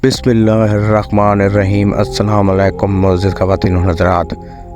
بسم اللہ الرحمن الرحیم۔ السلام علیکم معزز خواتین و حضرات۔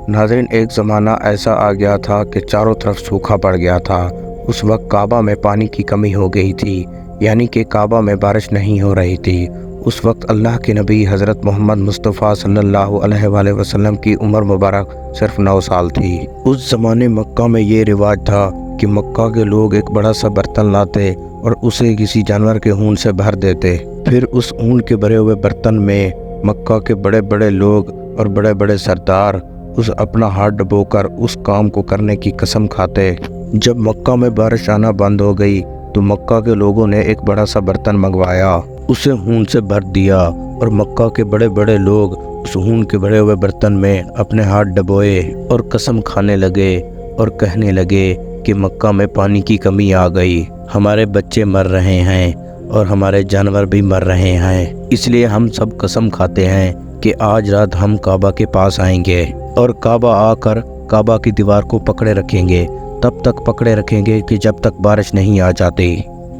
ناظرین، ایک زمانہ ایسا آ گیا تھا کہ چاروں طرف سوکھا پڑ گیا تھا۔ اس وقت کعبہ میں پانی کی کمی ہو گئی تھی، یعنی کہ کعبہ میں بارش نہیں ہو رہی تھی۔ اس وقت اللہ کے نبی حضرت محمد مصطفیٰ صلی اللہ علیہ وآلہ وسلم کی عمر مبارک صرف 9 سال تھی۔ اس زمانے مکہ میں یہ رواج تھا کہ مکہ کے لوگ ایک بڑا سا برتن لاتے اور اسے کسی جانور کے خون سے بھر دیتے۔ پھر اس خون کے بھرے ہوئے برتن میں مکہ کے بڑے بڑے لوگ اور بڑے بڑے سردار اپنا ہاتھ ڈبو کر اس کام کو کرنے کی قسم کھاتے۔ جب مکہ میں بارش آنا بند ہو گئی تو مکہ کے لوگوں نے ایک بڑا سا برتن منگوایا، اسے خون سے بھر دیا اور مکہ کے بڑے بڑے لوگ اس خون کے بھرے ہوئے برتن میں اپنے ہاتھ ڈبوئے اور قسم کھانے لگے اور کہنے لگے کہ مکہ میں پانی کی کمی آ گئی، ہمارے بچے مر رہے ہیں اور ہمارے جانور بھی مر رہے ہیں، اس لیے ہم سب قسم کھاتے ہیں کہ آج رات ہم کعبہ کے پاس آئیں گے اور کعبہ آ کر کعبہ کی دیوار کو پکڑے رکھیں گے، تب تک پکڑے رکھیں گے کہ جب تک بارش نہیں آ جاتی۔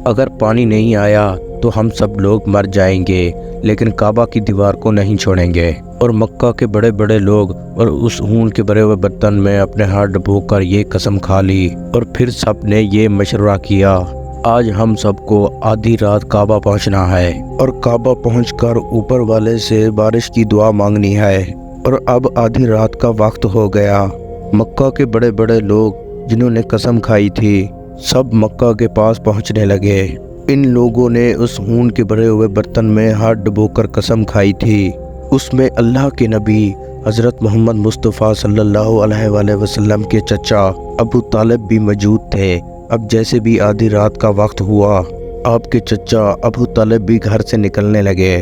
اگر پانی نہیں آیا تو ہم سب لوگ مر جائیں گے، لیکن کعبہ کی دیوار کو نہیں چھوڑیں گے۔ اور مکہ کے بڑے بڑے لوگ اور اس خون کے بھرے ہوئے برتن میں اپنے ہاتھ ڈبو کر یہ قسم کھا لی اور پھر سب نے یہ مشورہ کیا، آج ہم سب کو آدھی رات کعبہ پہنچنا ہے اور کعبہ پہنچ کر اوپر والے سے بارش کی دعا مانگنی ہے۔ اور اب آدھی رات کا وقت ہو گیا۔ مکہ کے بڑے بڑے لوگ جنہوں نے قسم کھائی تھی سب مکہ کے پاس پہنچنے لگے۔ ان لوگوں نے اس خون کے بھرے ہوئے برتن میں ہاتھ ڈبو کر قسم کھائی تھی، اس میں اللہ کے نبی حضرت محمد مصطفیٰ صلی اللہ علیہ وآلہ وسلم کے چچا ابو طالب بھی موجود تھے۔ اب جیسے بھی آدھی رات کا وقت ہوا، آپ کے چچا ابو طالب بھی گھر سے نکلنے لگے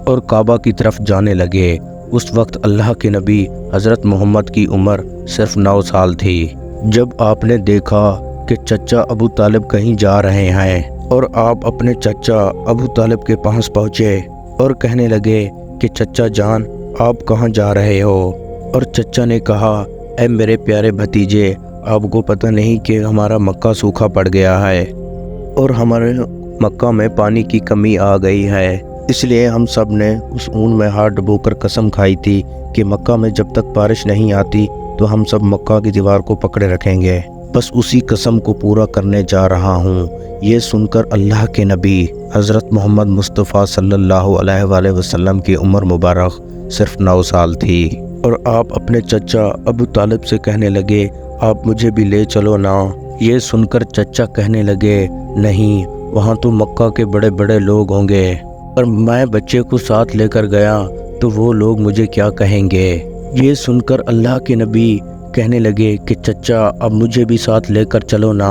اور کعبہ کی طرف جانے لگے۔ اس وقت اللہ کے نبی حضرت محمد کی عمر صرف 9 سال تھی۔ جب آپ نے دیکھا کہ چچا ابو طالب کہیں جا رہے ہیں اور آپ اپنے چچا ابو طالب کے پاس پہنچے اور کہنے لگے کہ چچا جان، آپ کہاں جا رہے ہو؟ اور چچا نے کہا، اے میرے پیارے بھتیجے، آپ کو پتہ نہیں کہ ہمارا مکہ سوکھا پڑ گیا ہے اور ہمارے مکہ میں پانی کی کمی آ گئی ہے، اس لیے ہم سب نے اس خون میں ہاتھ ڈبو کر قسم کھائی تھی کہ مکہ میں جب تک بارش نہیں آتی تو ہم سب مکہ کی دیوار کو پکڑے رکھیں گے، بس اسی قسم کو پورا کرنے جا رہا ہوں۔ یہ سن کر اللہ کے نبی حضرت محمد مصطفیٰ صلی اللہ علیہ وآلہ وسلم کی عمر مبارک صرف 9 سال تھی اور آپ اپنے چچا ابو طالب سے کہنے لگے، آپ مجھے بھی لے چلو نا۔ یہ سن کر چچا کہنے لگے، نہیں، وہاں تو مکہ کے بڑے بڑے لوگ ہوں گے اور میں بچے کو ساتھ لے کر گیا تو وہ لوگ مجھے کیا کہیں گے۔ یہ سن کر اللہ کے نبی کہنے لگے کہ چچا اب مجھے بھی ساتھ لے کر چلو نا،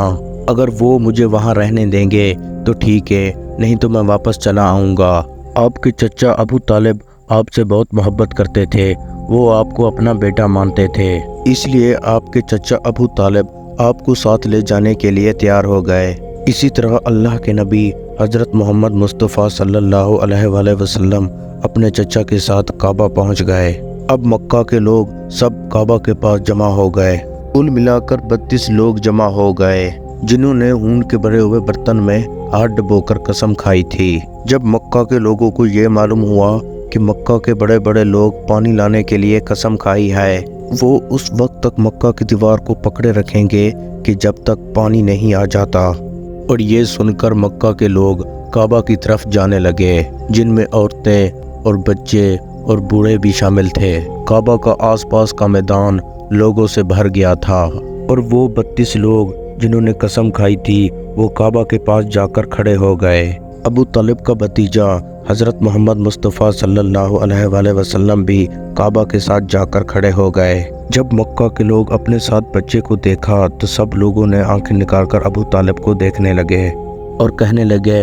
اگر وہ مجھے وہاں رہنے دیں گے تو ٹھیک ہے، نہیں تو میں واپس چلا آؤں گا۔ آپ کے چچا ابو طالب آپ سے بہت محبت کرتے تھے، وہ آپ کو اپنا بیٹا مانتے تھے، اس لیے آپ کے چچا ابو طالب آپ کو ساتھ لے جانے کے لیے تیار ہو گئے۔ اسی طرح اللہ کے نبی حضرت محمد مصطفیٰ صلی اللہ علیہ وآلہ وسلم اپنے چچا کے ساتھ کعبہ پہنچ گئے۔ اب مکہ کے لوگ سب کعبہ کے پاس جمع ہو گئے، کل ملا کر 32 لوگ جمع ہو گئے جنہوں نے خون کے بھرے ہوئے برتن میں ہاتھ ڈبو کر قسم کھائی تھی۔ جب مکہ کے لوگوں کو یہ معلوم ہوا کہ مکہ کے بڑے بڑے لوگ پانی لانے کے لیے قسم کھائی ہے، وہ اس وقت تک مکہ کی دیوار کو پکڑے رکھیں گے کہ جب تک پانی نہیں آ جاتا۔ اور یہ سن کر مکہ کے لوگ کعبہ کی طرف جانے لگے، جن میں عورتیں اور بچے اور بوڑھے بھی شامل تھے۔ کعبہ کا آس پاس کا میدان لوگوں سے بھر گیا تھا اور وہ 32 لوگ جنہوں نے قسم کھائی تھی وہ کعبہ کے پاس جا کر کھڑے ہو گئے۔ ابو طالب کا بھتیجا حضرت محمد مصطفیٰ صلی اللہ علیہ وآلہ وسلم بھی کعبہ کے ساتھ جا کر کھڑے ہو گئے۔ جب مکہ کے لوگ اپنے ساتھ بچے کو دیکھا تو سب لوگوں نے آنکھیں نکال کر ابو طالب کو دیکھنے لگے اور کہنے لگے،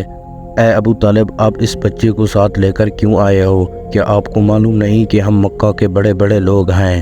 اے ابو طالب، آپ اس بچے کو ساتھ لے کر کیوں آئے ہو؟ کیا آپ کو معلوم نہیں کہ ہم مکہ کے بڑے بڑے لوگ ہیں؟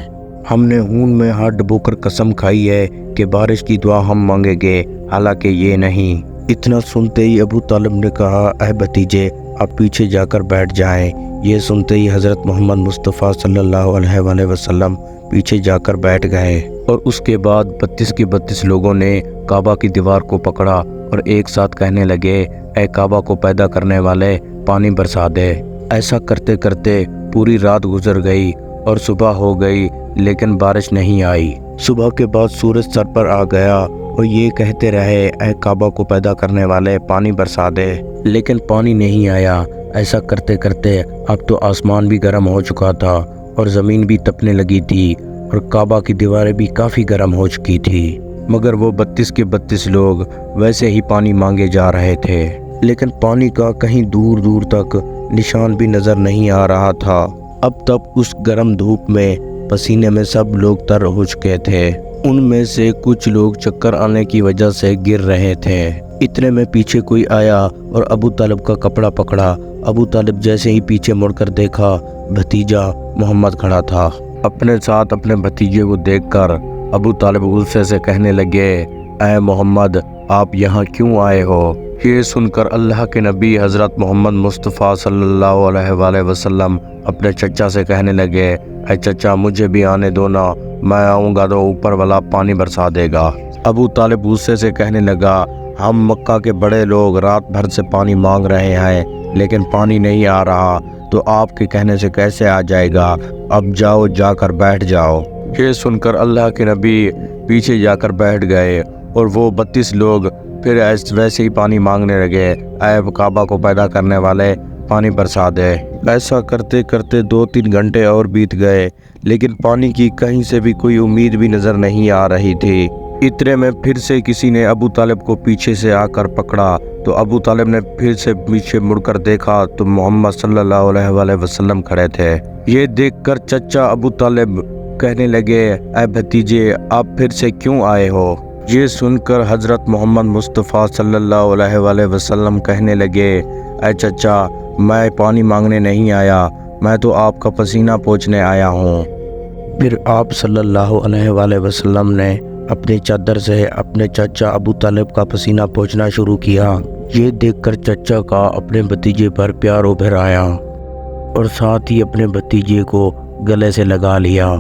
ہم نے خون میں ہاتھ ڈبو کر قسم کھائی ہے کہ بارش کی دعا ہم مانگیں گے، حالانکہ یہ نہیں۔ اتنا سنتے ہی ابو طالب نے کہا، اے بھتیجے، آپ پیچھے جا کر بیٹھ جائیں۔ یہ سنتے ہی حضرت محمد مصطفیٰ صلی اللہ علیہ وآلہ وسلم پیچھے جا کر بیٹھ گئے اور اس کے بعد 32 کے 32 لوگوں نے کعبہ کی دیوار کو پکڑا اور ایک ساتھ کہنے لگے، اے کعبہ کو پیدا کرنے والے، پانی برسا دے۔ ایسا کرتے کرتے پوری رات گزر گئی اور صبح ہو گئی لیکن بارش نہیں آئی۔ صبح کے بعد سورج سر پر آ گیا اور یہ کہتے رہے اے کعبہ کو پیدا کرنے والے پانی برسا دے، لیکن پانی نہیں آیا۔ ایسا کرتے کرتے اب تو آسمان بھی گرم ہو چکا تھا اور زمین بھی تپنے لگی تھی اور کعبہ کی دیواریں بھی کافی گرم ہو چکی تھی، مگر وہ 32 کے 32 لوگ ویسے ہی پانی مانگے جا رہے تھے، لیکن پانی کا کہیں دور دور تک نشان بھی نظر نہیں آ رہا تھا۔ اب تب اس گرم دھوپ میں پسینے میں سب لوگ تر ہو چکے تھے، ان میں سے کچھ لوگ چکر آنے کی وجہ سے گر رہے تھے۔ اتنے میں پیچھے کوئی آیا اور ابو طالب کا کپڑا پکڑا۔ ابو طالب جیسے ہی پیچھے مڑ کر دیکھا، بھتیجا محمد کھڑا تھا۔ اپنے ساتھ اپنے بھتیجے کو دیکھ کر ابو طالب غصے سے کہنے لگے اے محمد آپ یہاں کیوں آئے ہو؟ یہ سن کر اللہ کے نبی حضرت محمد مصطفیٰ صلی اللہ علیہ وآلہ وسلم اپنے چچا سے کہنے لگے اے چچا مجھے بھی آنے دو نا، میں آؤں گا تو اوپر والا پانی برسا دے گا۔ ابو طالب غصے سے کہنے لگا ہم مکہ کے بڑے لوگ رات بھر سے پانی مانگ رہے ہیں لیکن پانی نہیں آ رہا، تو آپ کے کہنے سے کیسے آ جائے گا؟ اب جاؤ جا کر بیٹھ جاؤ۔ یہ سن کر اللہ کے نبی پیچھے جا کر بیٹھ گئے اور وہ 32 لوگ پھر ویسے ہی پانی مانگنے لگے اے کعبہ کو پیدا کرنے والے پانی برسا دے۔ ایسا کرتے کرتے 2-3 گھنٹے اور بیت گئے لیکن پانی کی کہیں سے بھی کوئی امید بھی نظر نہیں آ رہی تھی۔ اتنے میں پھر سے کسی نے ابو طالب کو پیچھے سے آ کر پکڑا تو ابو طالب نے پھر سے پیچھے مڑ کر دیکھا تو محمد صلی اللہ علیہ وآلہ وسلم کھڑے تھے۔ یہ دیکھ کر چچا ابو طالب کہنے لگے اے بھتیجے آپ پھر سے کیوں آئے ہو؟ یہ سن کر حضرت محمد مصطفیٰ صلی اللہ علیہ وآلہ وسلم کہنے لگے اے چچا میں پانی مانگنے نہیں آیا، میں تو آپ کا پسینہ پوچھنے آیا ہوں۔ پھر آپ صلی اللہ علیہ وآلہ وسلم نے اپنی چادر سے اپنے چچا ابو طالب کا پسینہ پوچھنا شروع کیا۔ یہ دیکھ کر چچا کا اپنے بھتیجے پر پیار ابھر آیا اور ساتھ ہی اپنے بھتیجے کو گلے سے لگا لیا۔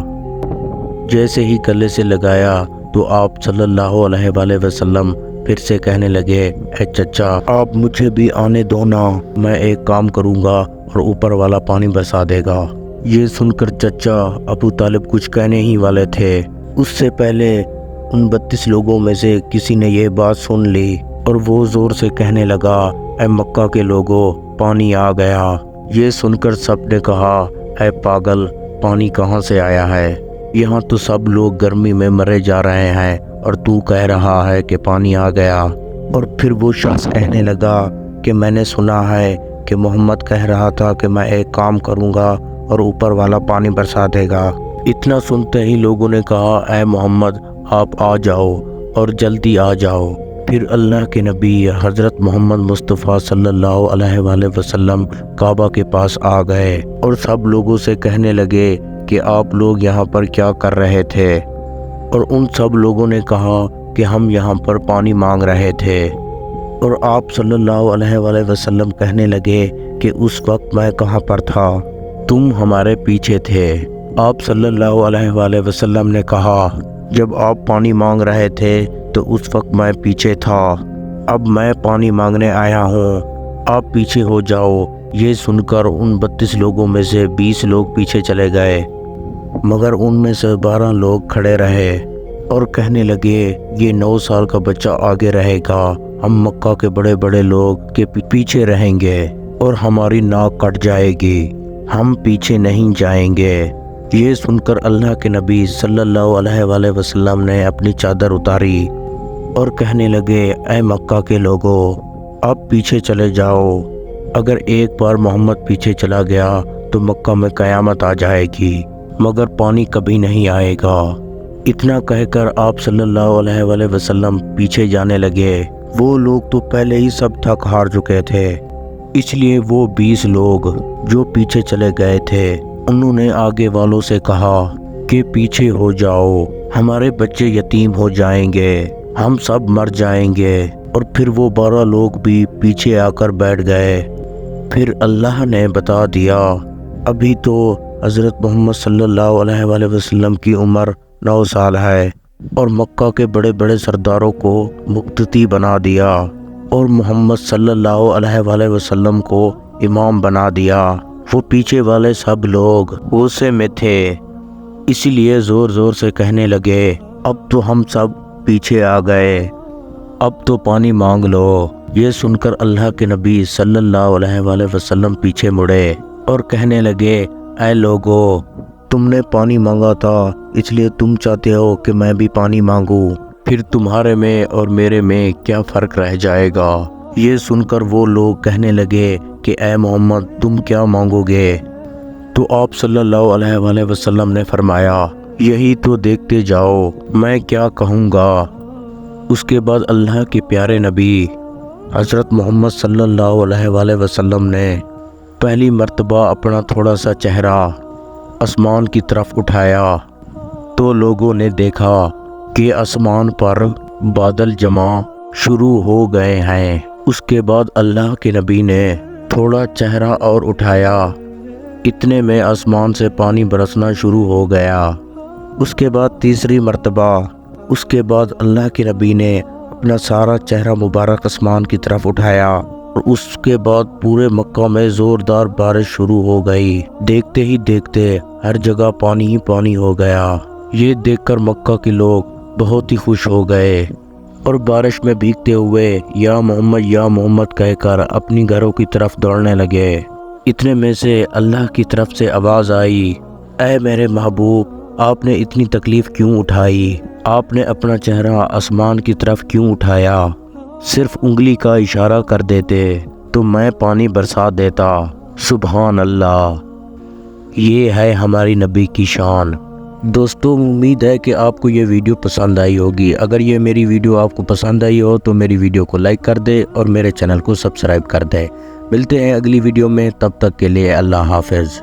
جیسے ہی گلے سے لگایا تو آپ صلی اللہ علیہ وآلہ وسلم پھر سے کہنے لگے اے چچا آپ مجھے بھی آنے دو نا، میں ایک کام کروں گا اور اوپر والا پانی برسا دے گا۔ یہ سن کر چچا ابو طالب کچھ کہنے ہی والے تھے، اس سے پہلے ان 32 لوگوں میں سے کسی نے یہ بات سن لی اور وہ زور سے کہنے لگا اے مکہ کے لوگوں پانی آ گیا۔ یہ سن کر سب نے کہا اے پاگل پانی کہاں سے آیا ہے؟ یہاں تو سب لوگ گرمی میں مرے جا رہے ہیں اور تو کہہ رہا ہے کہ پانی آ گیا۔ اور پھر وہ شخص کہنے لگا کہ میں نے سنا ہے کہ محمد کہہ رہا تھا کہ میں ایک کام کروں گا اور اوپر والا پانی برسا دے گا۔ اتنا سنتے ہی لوگوں نے کہا اے محمد آپ آ جاؤ اور جلدی آ جاؤ۔ پھر اللہ کے نبی حضرت محمد مصطفیٰ صلی اللہ علیہ وآلہ وسلم کعبہ کے پاس آ گئے اور سب لوگوں سے کہنے لگے کہ آپ لوگ یہاں پر کیا کر رہے تھے؟ اور ان سب لوگوں نے کہا کہ ہم یہاں پر پانی مانگ رہے تھے۔ اور آپ صلی اللہ علیہ وآلہ وسلم کہنے لگے کہ اس وقت میں کہاں پر تھا؟ تم ہمارے پیچھے تھے۔ آپ صلی اللہ علیہ وآلہ وسلم نے کہا جب آپ پانی مانگ رہے تھے تو اس وقت میں پیچھے تھا، اب میں پانی مانگنے آیا ہوں، آپ پیچھے ہو جاؤ۔ یہ سن کر ان 32 لوگوں میں سے 20 لوگ پیچھے چلے گئے، مگر ان میں سے 12 لوگ کھڑے رہے اور کہنے لگے یہ 9 سال کا بچہ آگے رہے گا، ہم مکہ کے بڑے بڑے لوگ کے پیچھے رہیں گے اور ہماری ناک کٹ جائے گی، ہم پیچھے نہیں جائیں گے۔ یہ سن کر اللہ کے نبی صلی اللہ علیہ وآلہ وسلم نے اپنی چادر اتاری اور کہنے لگے اے مکہ کے لوگوں آپ پیچھے چلے جاؤ، اگر ایک بار محمد پیچھے چلا گیا تو مکہ میں قیامت آ جائے گی، مگر پانی کبھی نہیں آئے گا۔ اتنا کہہ کر آپ صلی اللہ علیہ وآلہ وسلم پیچھے جانے لگے۔ وہ لوگ تو پہلے ہی سب تھک ہار چکے تھے، اس لیے وہ 20 لوگ جو پیچھے چلے گئے تھے انہوں نے آگے والوں سے کہا کہ پیچھے ہو جاؤ، ہمارے بچے یتیم ہو جائیں گے، ہم سب مر جائیں گے۔ اور پھر وہ 12 لوگ بھی پیچھے آ کر بیٹھ گئے۔ پھر اللہ نے بتا دیا ابھی تو حضرت محمد صلی اللہ علیہ وآلہ وسلم کی عمر 9 سال ہے اور مکہ کے بڑے بڑے سرداروں کو مقتدی بنا دیا اور محمد صلی اللہ علیہ وآلہ وسلم کو امام بنا دیا۔ وہ پیچھے والے سب لوگ غصے میں تھے، اسی لیے زور زور سے کہنے لگے اب تو ہم سب پیچھے آ گئے، اب تو پانی مانگ لو۔ یہ سن کر اللہ کے نبی صلی اللہ علیہ وآلہ وسلم پیچھے مڑے اور کہنے لگے اے لوگو، تم نے پانی مانگا تھا، اس لیے تم چاہتے ہو کہ میں بھی پانی مانگوں، پھر تمہارے میں اور میرے میں کیا فرق رہ جائے گا؟ یہ سن کر وہ لوگ کہنے لگے کہ اے محمد تم کیا مانگو گے؟ تو آپ صلی اللہ علیہ وآلہ وسلم نے فرمایا یہی تو دیکھتے جاؤ میں کیا کہوں گا۔ اس کے بعد اللہ کے پیارے نبی حضرت محمد صلی اللہ علیہ وآلہ وسلم نے پہلی مرتبہ اپنا تھوڑا سا چہرہ آسمان کی طرف اٹھایا تو لوگوں نے دیکھا کہ آسمان پر بادل جمع شروع ہو گئے ہیں۔ اس کے بعد اللہ کے نبی نے تھوڑا چہرہ اور اٹھایا، اتنے میں آسمان سے پانی برسنا شروع ہو گیا۔ اس کے بعد تیسری مرتبہ، اس کے بعد اللہ کے نبی نے اپنا سارا چہرہ مبارک آسمان کی طرف اٹھایا اور اس کے بعد پورے مکہ میں زوردار بارش شروع ہو گئی۔ دیکھتے ہی دیکھتے ہر جگہ پانی ہی پانی ہو گیا۔ یہ دیکھ کر مکہ کے لوگ بہت ہی خوش ہو گئے اور بارش میں بھیگتے ہوئے یا محمد کہہ کر اپنی گھروں کی طرف دوڑنے لگے۔ اتنے میں سے اللہ کی طرف سے آواز آئی اے میرے محبوب، آپ نے اتنی تکلیف کیوں اٹھائی؟ آپ نے اپنا چہرہ آسمان کی طرف کیوں اٹھایا؟ صرف انگلی کا اشارہ کر دیتے تو میں پانی برسا دیتا۔ سبحان اللہ، یہ ہے ہماری نبی کی شان۔ دوستو امید ہے کہ آپ کو یہ ویڈیو پسند آئی ہوگی۔ اگر یہ میری ویڈیو آپ کو پسند آئی ہو تو میری ویڈیو کو لائک کر دے اور میرے چینل کو سبسکرائب کر دے۔ ملتے ہیں اگلی ویڈیو میں، تب تک کے لیے اللہ حافظ۔